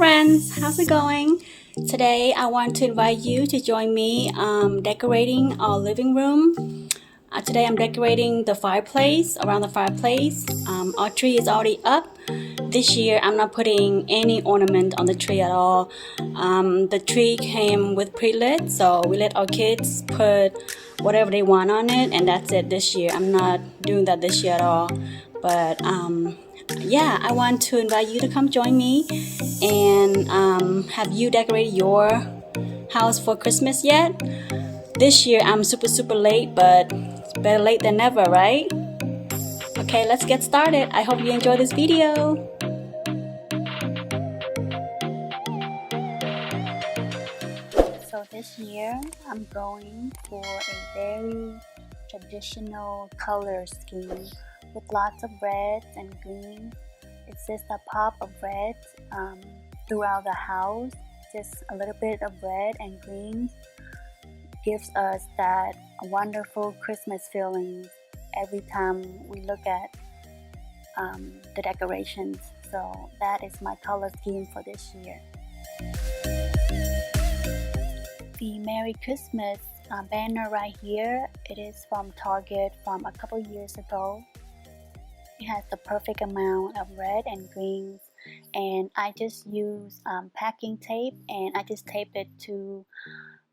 friends, how's it going? Today I want to invite you to join me decorating our living room. Today I'm decorating the fireplace, around the fireplace. Our tree is already up. This year I'm not putting any ornament on the tree at all. The tree came with pre-lit, so we let our kids put whatever they want on it, and that's it this year. I'm not doing that this year at all. But yeah, I want to invite you to come join me. And have you decorated your house for Christmas yet? This year I'm super late, but it's better late than never, right? Okay, let's get started. I hope you enjoy this video. So this year I'm going for a very traditional color scheme with lots of reds and greens. It's just a pop of red throughout the house. Just a little bit of red and greens gives us that wonderful Christmas feeling every time we look at the decorations. So that is my color scheme for this year. The Merry Christmas banner right here, it is from Target from a couple years ago. It has the perfect amount of red and greens, and I just use packing tape, and I just tape it to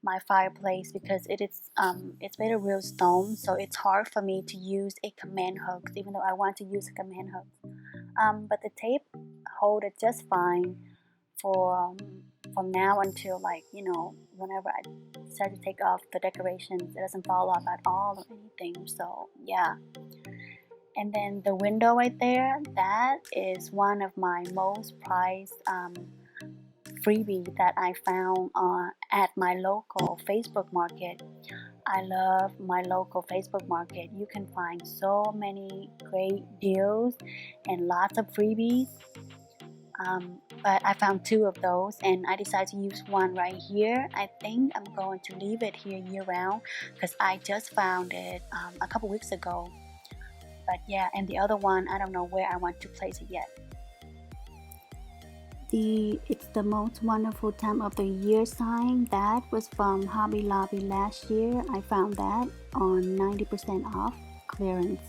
my fireplace because it's made of real stone, so it's hard for me to use a command hook, even though I want to use a command hook. But the tape hold it just fine for from now until, like, whenever I decide to take off the decorations, it doesn't fall off at all or anything. So yeah. And then the window right there, that is one of my most prized freebie that I found at my local Facebook market. I love my local Facebook market. You can find so many great deals and lots of freebies. But I found two of those, and I decided to use one right here. I think I'm going to leave it here year round because I just found it a couple weeks ago. But yeah, and the other one, I don't know where I want to place it yet. It's the most wonderful time of the year sign. That was from Hobby Lobby last year. I found that on 90% off clearance.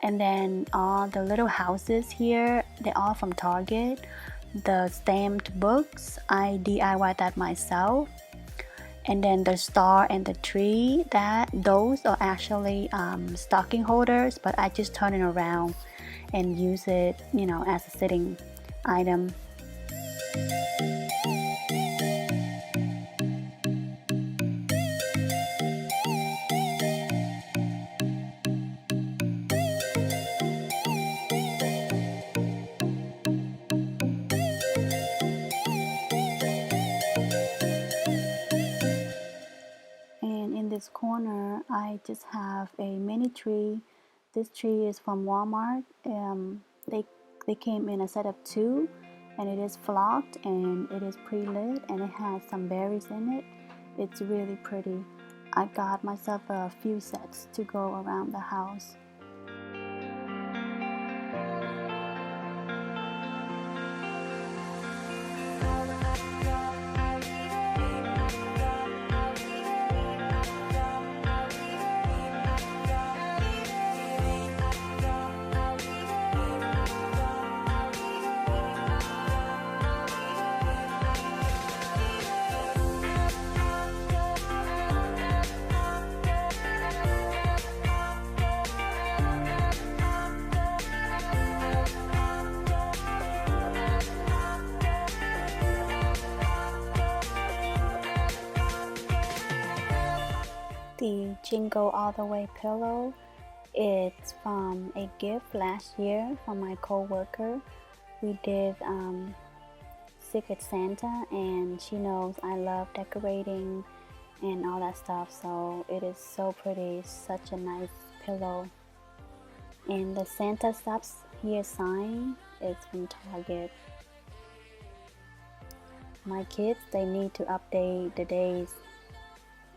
And then all the little houses here, they're all from Target. The stamped books, I DIY that myself. And then the star and the tree, those are actually stocking holders, but I just turn it around and use it, as a sitting item. And in this corner, I just have a mini tree. This tree is from Walmart. They came in a set of two, and it is flocked and it is pre-lit and it has some berries in it. It's really pretty. I got myself a few sets to go around the house. The Jingle All the Way pillow, it's from a gift last year from my co-worker. We did Secret Santa, and she knows I love decorating and all that stuff, so it is so pretty. Such a nice pillow. And the Santa Stops Here sign is from Target. My kids, they need to update the days.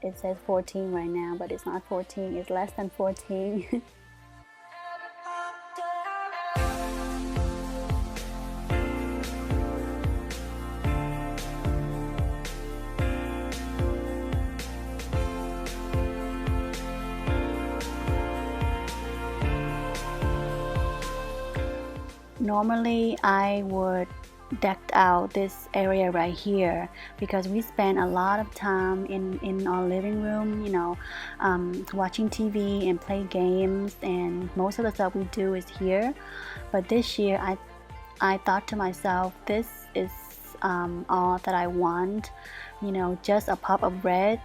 It says 14 right now, but it's not 14, it's less than 14. Normally I would deck out this area right here because we spend a lot of time in our living room, watching TV and play games, and most of the stuff we do is here. But this year I thought to myself, this is all that I want, just a pop of red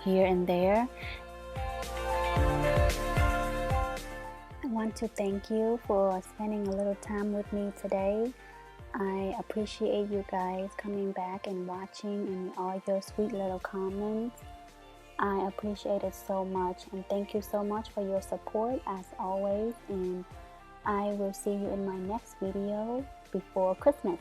here and there. I want to thank you for spending a little time with me today. I appreciate you guys coming back and watching and all your sweet little comments. I appreciate it so much, and thank you so much for your support as always, and I will see you in my next video before Christmas.